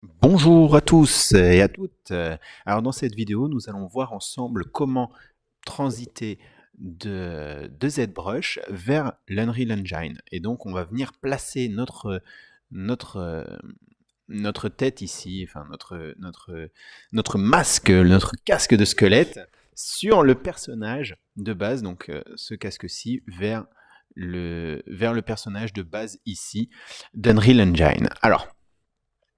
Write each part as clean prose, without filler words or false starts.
Bonjour à tous et à toutes. Alors dans cette vidéo, nous allons voir ensemble comment transiter de ZBrush vers l'Unreal Engine. Et donc on va venir placer notre, euh, notre tête ici, enfin notre masque, notre casque de squelette sur le personnage de base, donc ce casque-ci vers le personnage de base ici d'Unreal Engine. Alors,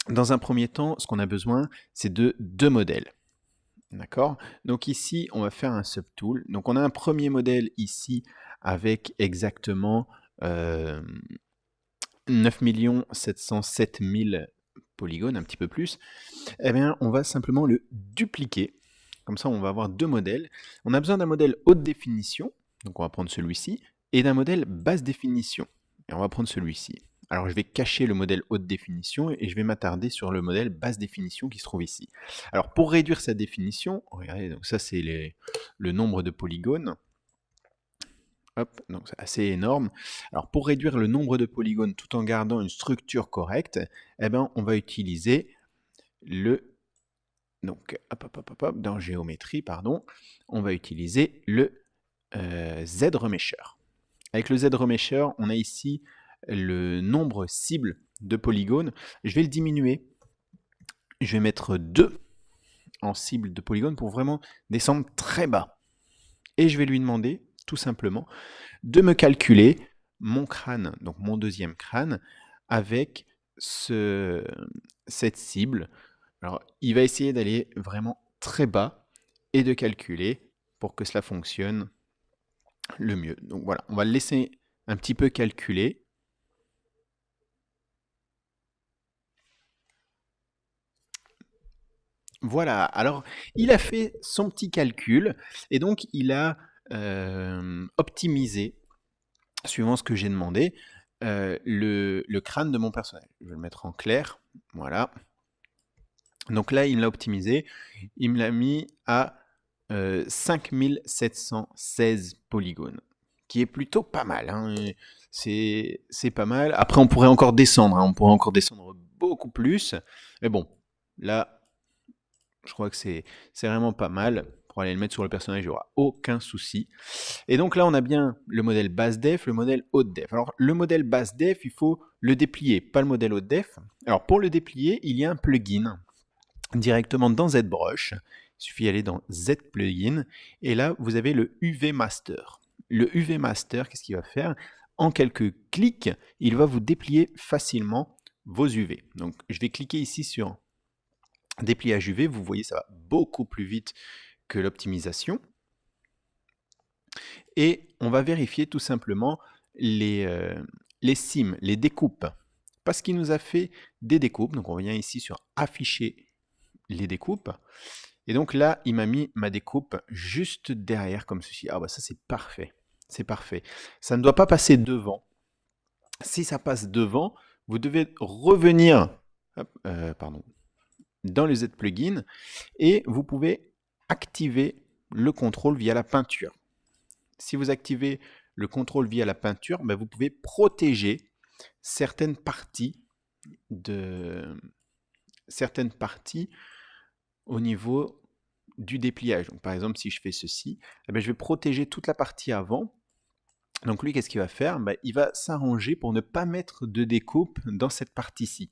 dans un premier temps, ce qu'on a besoin, c'est de deux modèles. D'accord? Donc ici, on va faire un subtool. Donc on a un premier modèle ici avec exactement 9 707 000 polygones, un petit peu plus. Eh bien, on va simplement le dupliquer. Comme ça, on va avoir deux modèles. On a besoin d'un modèle haute définition, donc on va prendre celui-ci, et d'un modèle basse définition, et on va prendre celui-ci. Alors je vais cacher le modèle haute définition et je vais m'attarder sur le modèle basse définition qui se trouve ici. Alors pour réduire sa définition, regardez, donc ça c'est le nombre de polygones. Hop, donc c'est assez énorme. Alors pour réduire le nombre de polygones tout en gardant une structure correcte, eh ben, on va utiliser donc dans géométrie, pardon, on va utiliser le Z-Remesher. Avec le Z-Remesher, on a ici le nombre cible de polygones. Je vais le diminuer. Je vais mettre 2 en cible de polygones pour vraiment descendre très bas. Et je vais lui demander, tout simplement, de me calculer mon crâne, donc mon deuxième crâne, avec cette cible. Alors, il va essayer d'aller vraiment très bas et de calculer pour que cela fonctionne le mieux. Donc voilà, on va le laisser un petit peu calculer. Voilà, alors il a fait son petit calcul et donc il a optimisé, suivant ce que j'ai demandé, le crâne de mon personnage. Je vais le mettre en clair, voilà. Donc là, il me l'a optimisé, il me l'a mis à 5716 polygones, qui est plutôt pas mal, hein. C'est pas mal. Après, on pourrait encore descendre, hein. On pourrait encore descendre beaucoup plus. Mais bon, là, je crois que c'est vraiment pas mal. Pour aller le mettre sur le personnage, il n'y aura aucun souci. Et donc là, on a bien le modèle basse def, le modèle haute def. Alors, le modèle basse def, il faut le déplier, pas le modèle haute def. Alors, pour le déplier, il y a un plugin directement dans ZBrush. Il suffit d'aller dans Z plugin et là vous avez le UV Master. Le UV Master, qu'est-ce qu'il va faire? En quelques clics, il va vous déplier facilement vos UV. Donc je vais cliquer ici sur dépliage UV, vous voyez ça va beaucoup plus vite que l'optimisation. Et on va vérifier tout simplement les cimes, les découpes. Parce qu'il nous a fait des découpes, donc on vient ici sur afficher les découpes. Et donc là, il m'a mis ma découpe juste derrière comme ceci. Ah bah ça c'est parfait. C'est parfait. Ça ne doit pas passer devant. Si ça passe devant, vous devez revenir pardon, dans le Z plugin et vous pouvez activer le contrôle via la peinture. Si vous activez le contrôle via la peinture, ben vous pouvez protéger certaines parties au niveau du dépliage. Donc, par exemple, si je fais ceci, eh bien, je vais protéger toute la partie avant. Donc lui, qu'est-ce qu'il va faire? Il va s'arranger pour ne pas mettre de découpe dans cette partie-ci.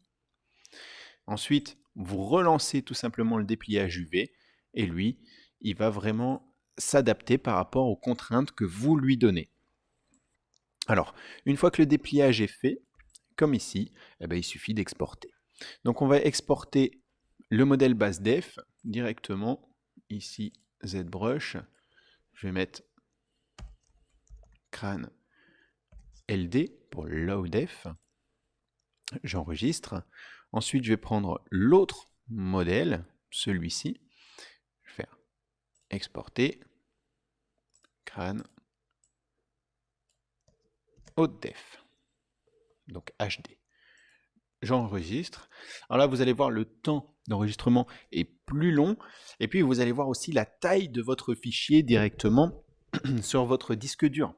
Ensuite, vous relancez tout simplement le dépliage UV et lui, il va vraiment s'adapter par rapport aux contraintes que vous lui donnez. Alors, une fois que le dépliage est fait, comme ici, eh bien, il suffit d'exporter. Donc on va exporter le modèle base def directement ici ZBrush. Je vais mettre crâne LD pour low def. J'enregistre. Ensuite, je vais prendre l'autre modèle, celui-ci. Je vais faire exporter crâne haute def, donc HD. J'enregistre. Alors là, vous allez voir le temps d'enregistrement est plus long. Et puis, vous allez voir aussi la taille de votre fichier directement sur votre disque dur.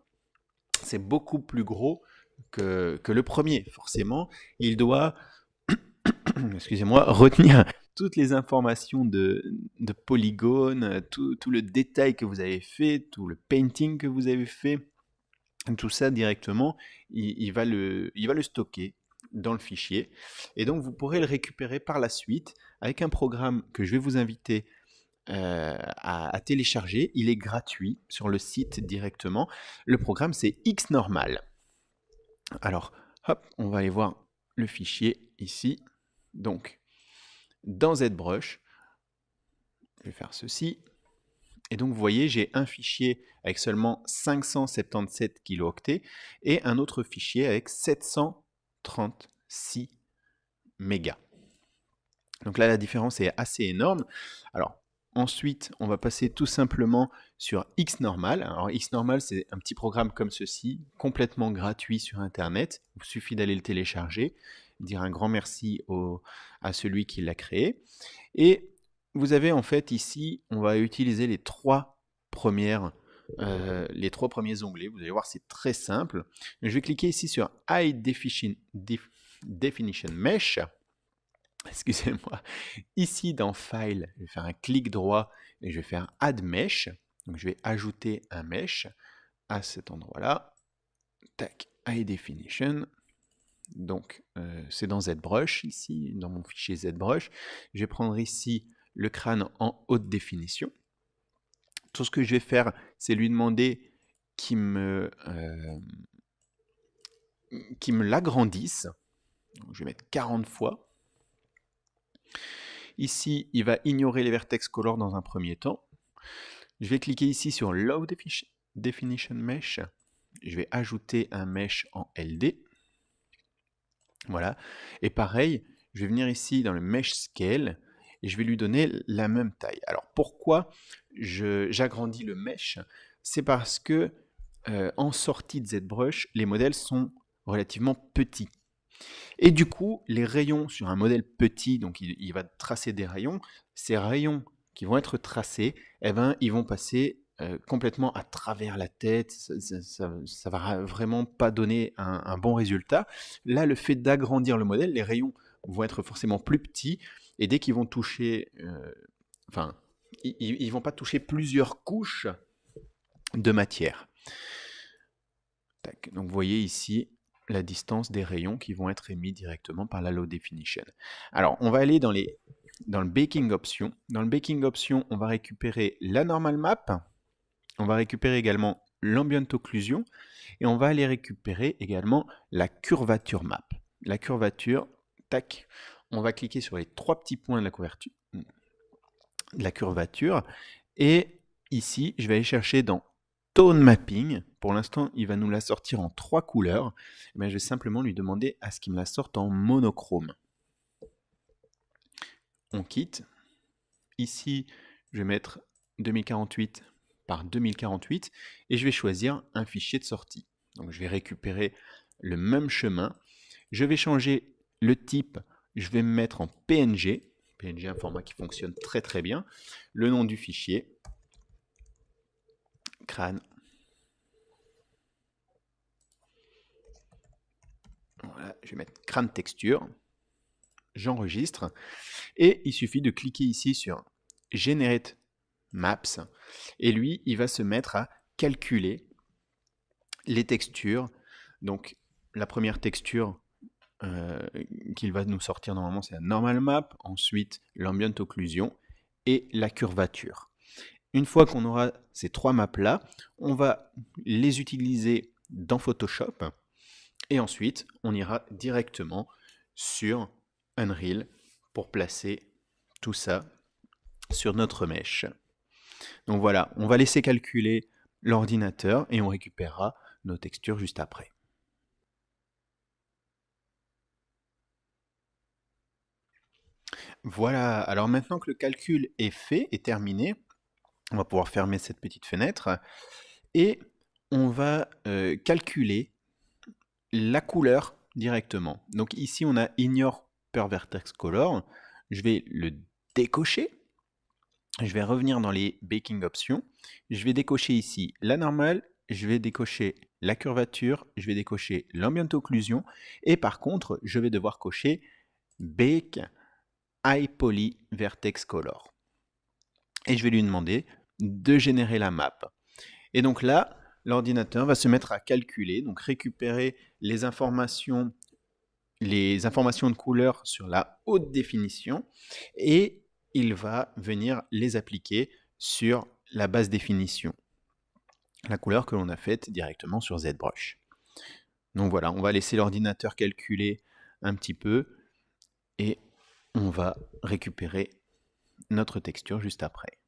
C'est beaucoup plus gros que le premier, forcément. Il doit excusez-moi, retenir toutes les informations de polygone, tout le détail que vous avez fait, tout le painting que vous avez fait, tout ça directement, il va le stocker dans le fichier. Et donc vous pourrez le récupérer par la suite avec un programme que je vais vous inviter à télécharger. Il est gratuit sur le site directement. Le programme, c'est Xnormal. Alors, hop, on va aller voir le fichier ici. Donc, dans ZBrush, je vais faire ceci. Et donc, vous voyez, j'ai un fichier avec seulement 577 kilooctets et un autre fichier avec 736 mégas. Donc là, la différence est assez énorme. Alors, ensuite, on va passer tout simplement sur Xnormal. Alors, Xnormal, c'est un petit programme comme ceci, complètement gratuit sur Internet. Il suffit d'aller le télécharger, dire un grand merci à celui qui l'a créé. Et vous avez en fait ici, on va utiliser les trois premiers onglets. Vous allez voir, c'est très simple. Je vais cliquer ici sur High Definition Mesh. Excusez-moi. Ici dans File, je vais faire un clic droit et je vais faire Add Mesh. Donc je vais ajouter un mesh à cet endroit-là. Tac, High Definition. Donc c'est dans ZBrush ici, dans mon fichier ZBrush. Je vais prendre ici le crâne en haute définition. Tout ce que je vais faire, c'est lui demander qu'il me l'agrandisse. Je vais mettre 40 fois. Ici, il va ignorer les vertex color dans un premier temps. Je vais cliquer ici sur Low Definition Mesh. Je vais ajouter un mesh en LD. Voilà. Et pareil, je vais venir ici dans le Mesh Scale et je vais lui donner la même taille. Alors pourquoi j'agrandis le mesh? C'est parce que en sortie de ZBrush, les modèles sont relativement petits. Et du coup, les rayons sur un modèle petit, donc il va tracer des rayons, ces rayons qui vont être tracés, eh ben, ils vont passer complètement à travers la tête, ça va vraiment pas donner un bon résultat. Là, le fait d'agrandir le modèle, les rayons vont être forcément plus petits, et dès qu'ils vont toucher, ils vont pas toucher plusieurs couches de matière. Tac. Donc vous voyez ici la distance des rayons qui vont être émis directement par la Low Definition. Alors, on va aller dans le Baking Option. Dans le Baking Option, on va récupérer la Normal Map, on va récupérer également l'Ambient Occlusion, et on va aller récupérer également la Curvature Map. La curvature, tac, on va cliquer sur les trois petits points de la curvature, et ici, je vais aller chercher dans Tone Mapping. Pour l'instant, il va nous la sortir en 3 couleurs. Mais je vais simplement lui demander à ce qu'il me la sorte en monochrome. On quitte. Ici, je vais mettre 2048 par 2048 et je vais choisir un fichier de sortie. Donc je vais récupérer le même chemin. Je vais changer le type. Je vais me mettre en PNG. PNG, un format qui fonctionne très très bien. Le nom du fichier. Crâne. Voilà, je vais mettre crâne texture. J'enregistre. Et il suffit de cliquer ici sur Generate Maps. Et lui, il va se mettre à calculer les textures. Donc, la première texture qu'il va nous sortir normalement, c'est la Normal Map. Ensuite, l'Ambient Occlusion et la curvature. Une fois qu'on aura ces trois maps-là, on va les utiliser dans Photoshop. Et ensuite, on ira directement sur Unreal pour placer tout ça sur notre mèche. Donc voilà, on va laisser calculer l'ordinateur et on récupérera nos textures juste après. Voilà, alors maintenant que le calcul est fait et terminé, on va pouvoir fermer cette petite fenêtre et on va calculer la couleur directement. Donc ici on a Ignore per Vertex Color, je vais le décocher, je vais revenir dans les Baking Options, je vais décocher ici la normale, je vais décocher la curvature, je vais décocher l'Ambient Occlusion et par contre je vais devoir cocher Bake iPoly Vertex Color. Et je vais lui demander de générer la map. Et donc là, l'ordinateur va se mettre à calculer, donc récupérer les informations de couleur sur la haute définition, et il va venir les appliquer sur la basse définition, la couleur que l'on a faite directement sur ZBrush. Donc voilà, on va laisser l'ordinateur calculer un petit peu, et on va récupérer notre texture juste après.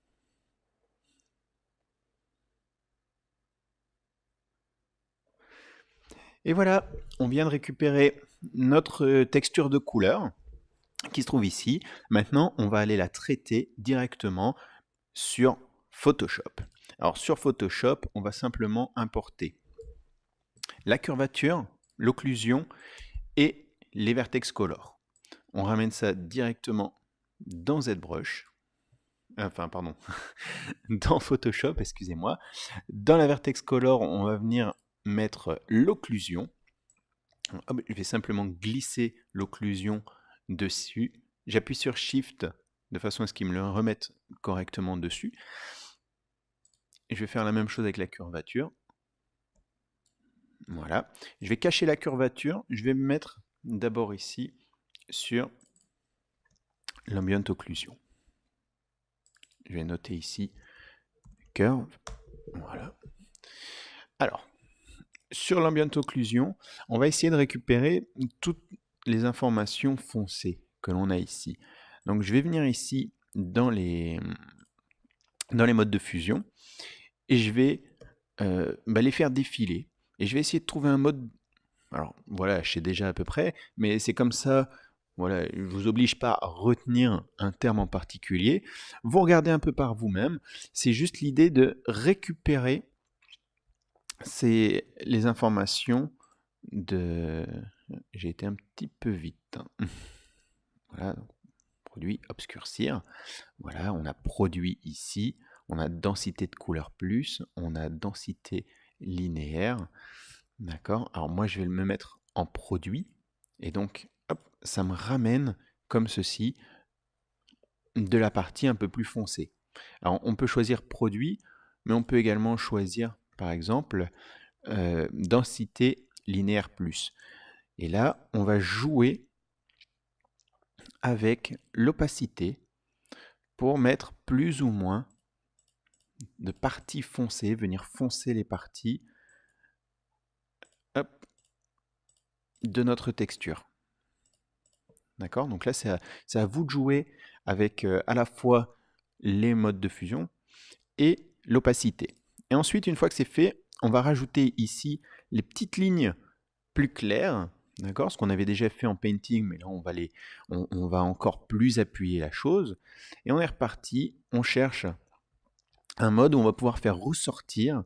Et voilà, on vient de récupérer notre texture de couleur qui se trouve ici. Maintenant, on va aller la traiter directement sur Photoshop. Alors sur Photoshop, on va simplement importer la curvature, l'occlusion et les vertex color. On ramène ça directement dans ZBrush. Enfin, pardon, dans Photoshop, excusez-moi. Dans la vertex color, on va venir mettre l'occlusion. Je vais simplement glisser l'occlusion dessus. J'appuie sur Shift de façon à ce qu'il me le remette correctement dessus. Et je vais faire la même chose avec la curvature. Voilà. Je vais cacher la curvature. Je vais me mettre d'abord ici sur l'ambient occlusion. Je vais noter ici curve. Voilà. Alors, sur l'ambient occlusion, on va essayer de récupérer toutes les informations foncées que l'on a ici. Donc je vais venir ici dans les modes de fusion et je vais les faire défiler. Et je vais essayer de trouver un mode. Alors voilà, je sais déjà à peu près, mais c'est comme ça. Voilà, je ne vous oblige pas à retenir un terme en particulier. Vous regardez un peu par vous-même. C'est juste l'idée de récupérer les informations de... J'ai été un petit peu vite. Voilà, donc, produit obscurcir. Voilà, on a produit ici. On a densité de couleur plus. On a densité linéaire. D'accord. Alors moi, je vais me mettre en produit. Et donc, hop, ça me ramène comme ceci de la partie un peu plus foncée. Alors, on peut choisir produit, mais on peut également choisir, par exemple, densité linéaire plus. Et là, on va jouer avec l'opacité pour mettre plus ou moins de parties foncées, venir foncer les parties hop, de notre texture. D'accord? Donc là, c'est à vous de jouer avec à la fois les modes de fusion et l'opacité. Et ensuite, une fois que c'est fait, on va rajouter ici les petites lignes plus claires, d'accord? Ce qu'on avait déjà fait en painting, mais là, on va encore plus appuyer la chose. Et on est reparti, on cherche un mode où on va pouvoir faire ressortir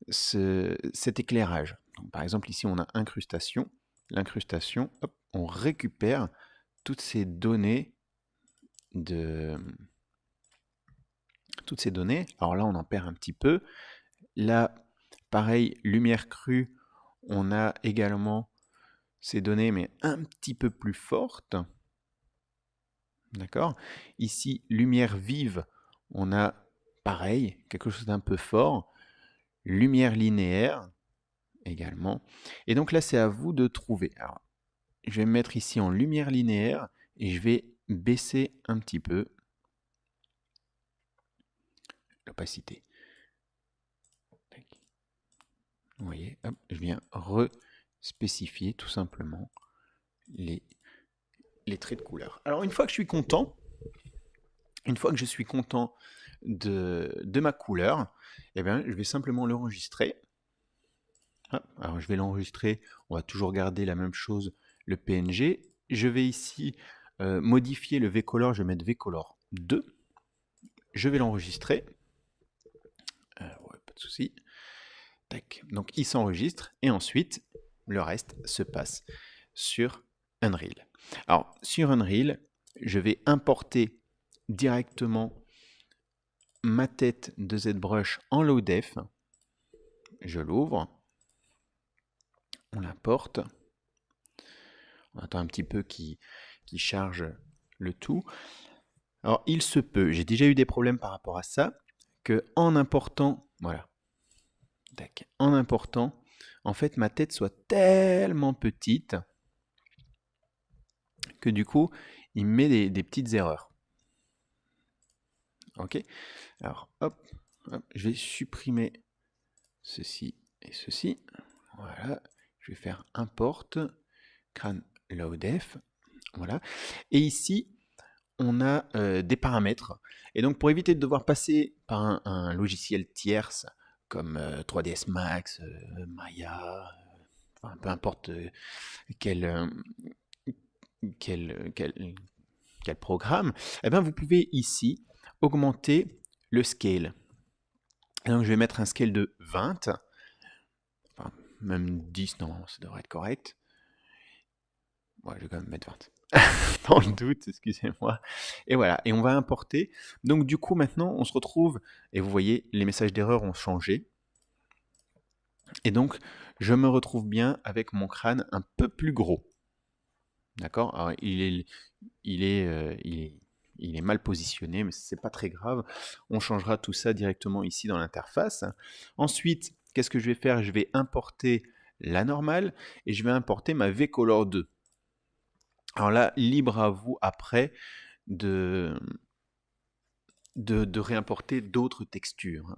cet éclairage. Donc, par exemple, ici, on a incrustation. L'incrustation, on récupère toutes ces données Alors là, on en perd un petit peu. Là, pareil, lumière crue, on a également ces données, mais un petit peu plus fortes. D'accord? Ici, lumière vive, on a pareil, quelque chose d'un peu fort. Lumière linéaire également. Et donc là, c'est à vous de trouver. Alors, je vais me mettre ici en lumière linéaire et je vais baisser un petit peu l'opacité. Vous voyez, hop, je viens respécifier tout simplement les traits de couleur. Alors une fois que je suis content, de ma couleur, eh bien, je vais simplement l'enregistrer. Alors je vais l'enregistrer, on va toujours garder la même chose, le PNG. Je vais ici modifier le V-Color, je vais mettre V-Color 2. Je vais l'enregistrer. Ouais, pas de souci. Tac. Donc il s'enregistre et ensuite le reste se passe sur Unreal. Alors sur Unreal, je vais importer directement ma tête de ZBrush en low def. Je l'ouvre. On l'importe. On attend un petit peu qu'il charge le tout. Alors, il se peut, j'ai déjà eu des problèmes par rapport à ça, que en important, voilà, tac, en important, en fait, ma tête soit tellement petite que du coup, il me met des petites erreurs. Ok? Alors, hop, hop, je vais supprimer ceci et ceci. Voilà, je vais faire import crâne loadef. Voilà. Et ici, on a des paramètres. Et donc, pour éviter de devoir passer par un logiciel tierce comme 3ds Max, Maya, enfin, peu importe quel, euh, quel, quel, quel programme, eh bien, vous pouvez ici augmenter le scale. Et donc, je vais mettre un scale de 20, enfin, même 10, non, ça devrait être correct. Ouais, je vais quand même mettre 20. Dans le doute, excusez-moi. Et voilà, et on va importer. Donc du coup, maintenant, on se retrouve, et vous voyez, les messages d'erreur ont changé. Et donc, je me retrouve bien avec mon crâne un peu plus gros. D'accord? Alors, il est mal positionné, mais c'est pas très grave. On changera tout ça directement ici dans l'interface. Ensuite, qu'est-ce que je vais faire? Je vais importer la normale et je vais importer ma vColor 2. Alors là, libre à vous après de réimporter d'autres textures.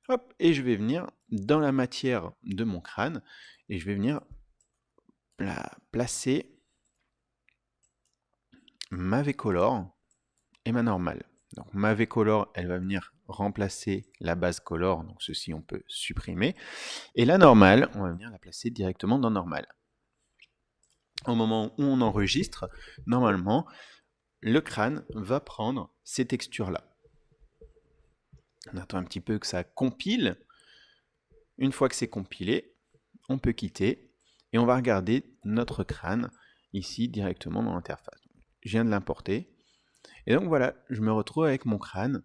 Hop, et je vais venir dans la matière de mon crâne et je vais venir placer ma vColor et ma normale. Donc ma vColor, elle va venir remplacer la base color, donc ceci on peut supprimer. Et la normale, on va venir la placer directement dans normal. Au moment où on enregistre, normalement, le crâne va prendre ces textures-là. On attend un petit peu que ça compile. Une fois que c'est compilé, on peut quitter et on va regarder notre crâne ici directement dans l'interface. Je viens de l'importer. Et donc voilà, je me retrouve avec mon crâne.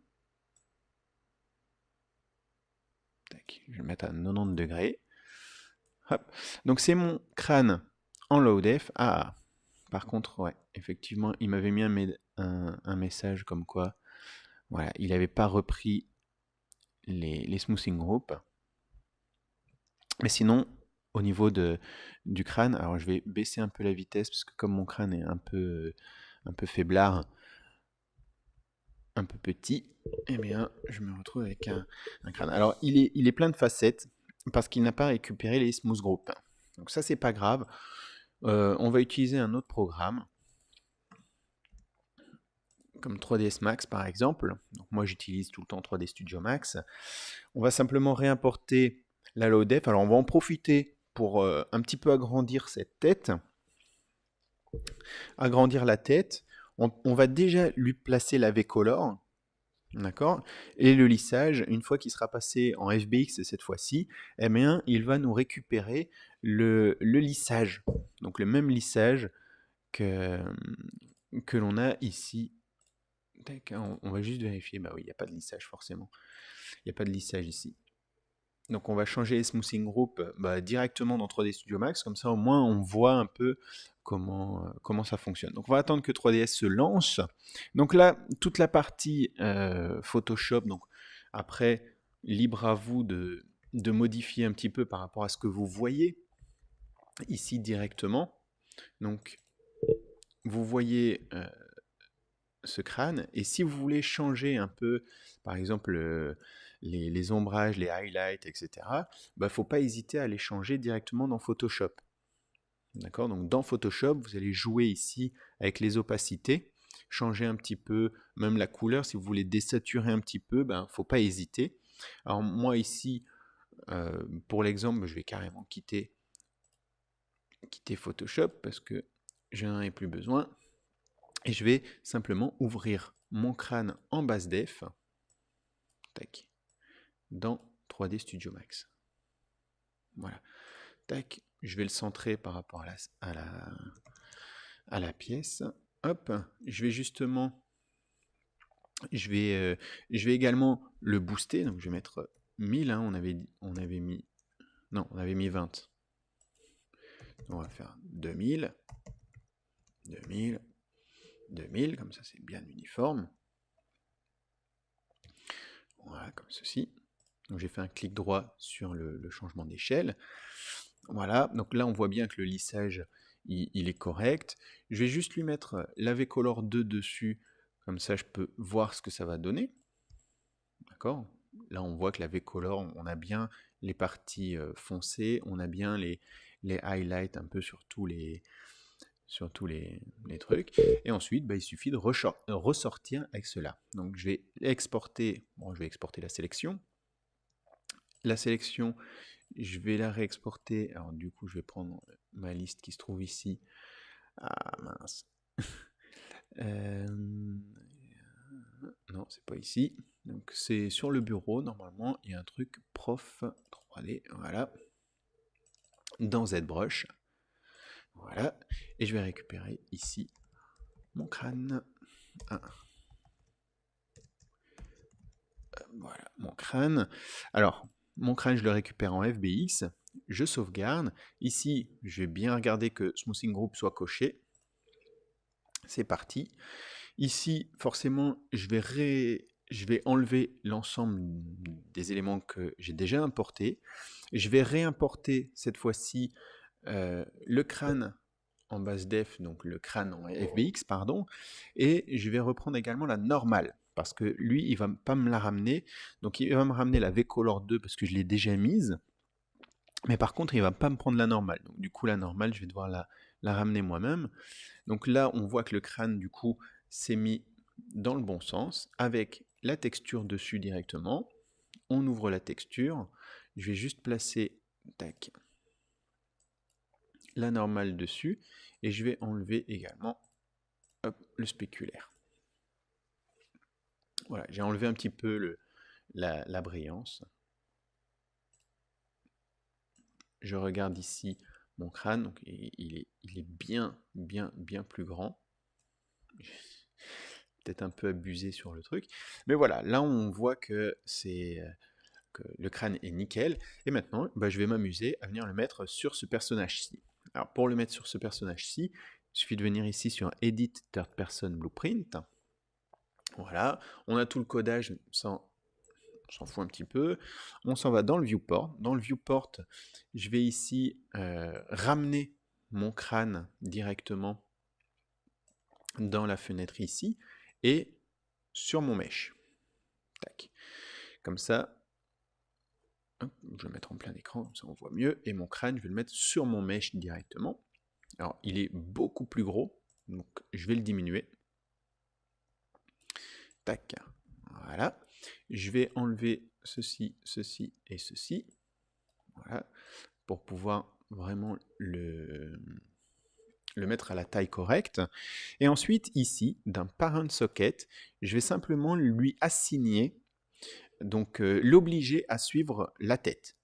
Tac, je vais le mettre à 90 degrés. Hop. Donc c'est mon crâne en low def. Ah, par contre, ouais, effectivement, il m'avait mis un message comme quoi, voilà, il n'avait pas repris les smoothing groups. Mais sinon, au niveau du crâne, alors je vais baisser un peu la vitesse parce que comme mon crâne est un peu faiblard, un peu petit, eh bien, je me retrouve avec un crâne. Alors, il est plein de facettes parce qu'il n'a pas récupéré les smooth groups. Donc ça, c'est pas grave. On va utiliser un autre programme comme 3ds Max par exemple. Donc moi, j'utilise tout le temps 3D Studio Max. On va simplement réimporter la low def. Alors, on va en profiter pour un petit peu agrandir cette tête. Agrandir la tête. On va déjà lui placer la vColor. D'accord? Et le lissage, une fois qu'il sera passé en FBX cette fois-ci, eh bien, il va nous récupérer le lissage. Donc le même lissage que l'on a ici. On va juste vérifier. Bah oui, il n'y a pas de lissage forcément. Il n'y a pas de lissage ici. Donc on va changer les smoothing group directement dans 3D Studio Max, comme ça au moins on voit un peu comment ça fonctionne. Donc on va attendre que 3ds se lance. Donc là, toute la partie Photoshop, donc après, libre à vous de modifier un petit peu par rapport à ce que vous voyez ici directement. Donc vous voyez ce crâne, et si vous voulez changer un peu, par exemple, les ombrages, les highlights, etc., il ne faut pas hésiter à les changer directement dans Photoshop. D'accord? Donc dans Photoshop, vous allez jouer ici avec les opacités, changer un petit peu, même la couleur, si vous voulez désaturer un petit peu, il ne faut pas hésiter. Alors moi ici, pour l'exemple, je vais carrément quitter Photoshop parce que je n'en ai plus besoin. Et je vais simplement ouvrir mon crâne en basse def, tac, dans 3D Studio Max. Voilà. Tac, je vais le centrer par rapport à la pièce. Hop, je vais justement, je vais également le booster. Donc je vais mettre 1000, hein, on avait mis, non, on avait mis 20. On va faire 2000, 2000, 2000, comme ça c'est bien uniforme. Voilà, comme ceci. Donc j'ai fait un clic droit sur le changement d'échelle. Voilà, donc là on voit bien que le lissage il est correct. Je vais juste lui mettre l'AV-Color 2 dessus, comme ça je peux voir ce que ça va donner. D'accord? Là on voit que l'AV-Color, on a bien les parties foncées, on a bien les highlights un peu sur tous les trucs. Et ensuite, il suffit de ressortir avec cela. Donc je vais exporter, je vais exporter la sélection. La sélection, je vais la réexporter. Alors du coup, je vais prendre ma liste qui se trouve ici. Ah mince. Non, c'est pas ici. Donc c'est sur le bureau, normalement, il y a un truc prof 3D, voilà. Dans ZBrush. Voilà. Et je vais récupérer ici mon crâne. Voilà, mon crâne. Alors, mon crâne, je le récupère en FBX. Je sauvegarde. Ici, je vais bien regarder que Smoothing Group soit coché. C'est parti. Ici, forcément, je vais enlever l'ensemble des éléments que j'ai déjà importés. Je vais réimporter cette fois-ci le crâne en base def, donc le crâne en FBX, pardon, et je vais reprendre également la normale, parce que lui, il va pas me la ramener, donc il va me ramener la V-Color 2 parce que je l'ai déjà mise, mais par contre, il va pas me prendre la normale, donc du coup, la normale, je vais devoir la ramener moi-même. Donc là, on voit que le crâne, du coup, s'est mis dans le bon sens, avec la texture dessus directement. On ouvre la texture, je vais juste placer, tac, la normale dessus, et je vais enlever également le spéculaire. Voilà, j'ai enlevé un petit peu la brillance. Je regarde ici mon crâne, donc il est bien plus grand. Peut-être un peu abusé sur le truc. Mais voilà, là on voit que que le crâne est nickel. Et maintenant, je vais m'amuser à venir le mettre sur ce personnage-ci. Alors pour le mettre sur ce personnage-ci, il suffit de venir ici sur Edit Third Person Blueprint. Voilà, on a tout le codage, on s'en fout un petit peu. On s'en va dans le viewport. Dans le viewport, je vais ici ramener mon crâne directement dans la fenêtre ici et sur mon mesh. Tac. Comme ça, hop, je vais le mettre en plein écran, comme ça on voit mieux. Et mon crâne, je vais le mettre sur mon mesh directement. Alors, il est beaucoup plus gros, donc je vais le diminuer. Tac. Voilà. Je vais enlever ceci, ceci et ceci. Voilà. Pour pouvoir vraiment le mettre à la taille correcte. Et ensuite, ici, d'un parent socket, je vais simplement lui assigner, donc l'obliger à suivre la tête.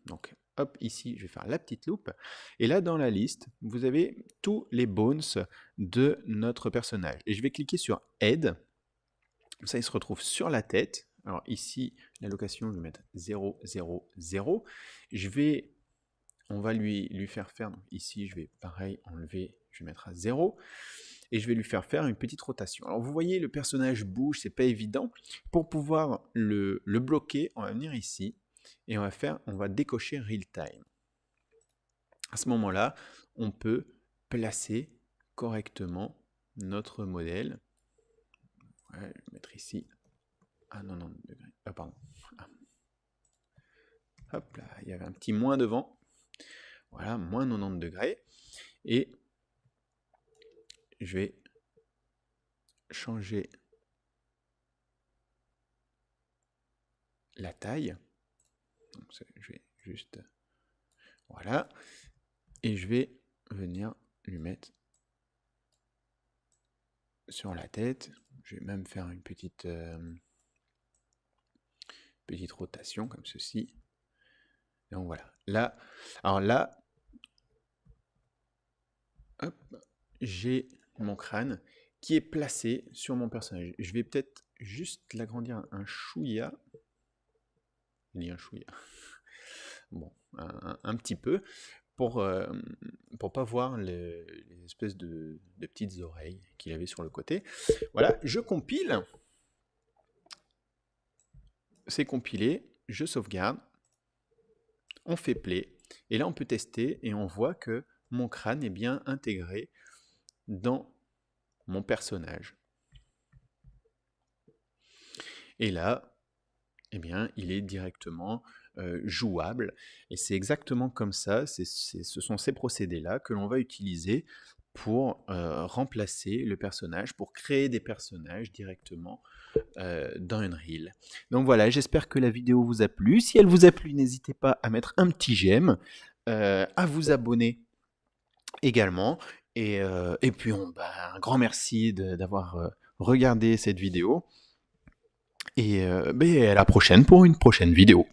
Donc, hop, ici, je vais faire la petite loupe. Et là, dans la liste, vous avez tous les bones de notre personnage. Et je vais cliquer sur Head. Comme ça, il se retrouve sur la tête. Alors ici, l'allocation, je vais mettre 0, 0, 0. On va lui faire faire, donc ici, je vais pareil enlever, je vais mettre à 0. Et je vais lui faire faire une petite rotation. Alors vous voyez, le personnage bouge, c'est pas évident. Pour pouvoir le bloquer, on va venir ici et on va décocher Real Time. À ce moment-là, on peut placer correctement notre modèle. Ouais, je vais mettre ici à 90 degrés. Ah, pardon. Ah. Hop là, il y avait un petit moins devant. Voilà, moins 90 degrés. Et je vais changer la taille. Donc, je vais juste... Voilà. Et je vais venir lui mettre sur la tête. Je vais même faire une petite rotation comme ceci. Donc voilà. Là, alors là, hop, j'ai mon crâne qui est placé sur mon personnage. Je vais peut-être juste l'agrandir un chouïa. Il y a un chouïa. Bon, un petit peu, pour, pour pas voir les espèces de petites oreilles qu'il avait sur le côté. Voilà, je compile. C'est compilé, je sauvegarde, on fait play, et là on peut tester et on voit que mon crâne est bien intégré dans mon personnage. Et là, eh bien, il est directement jouable. Et c'est exactement comme ça, ce sont ces procédés-là que l'on va utiliser pour remplacer le personnage, pour créer des personnages directement dans Unreal. Donc voilà, j'espère que la vidéo vous a plu. Si elle vous a plu, n'hésitez pas à mettre un petit j'aime, à vous abonner également. Et puis, un grand merci d'avoir regardé cette vidéo. Et à la prochaine pour une prochaine vidéo.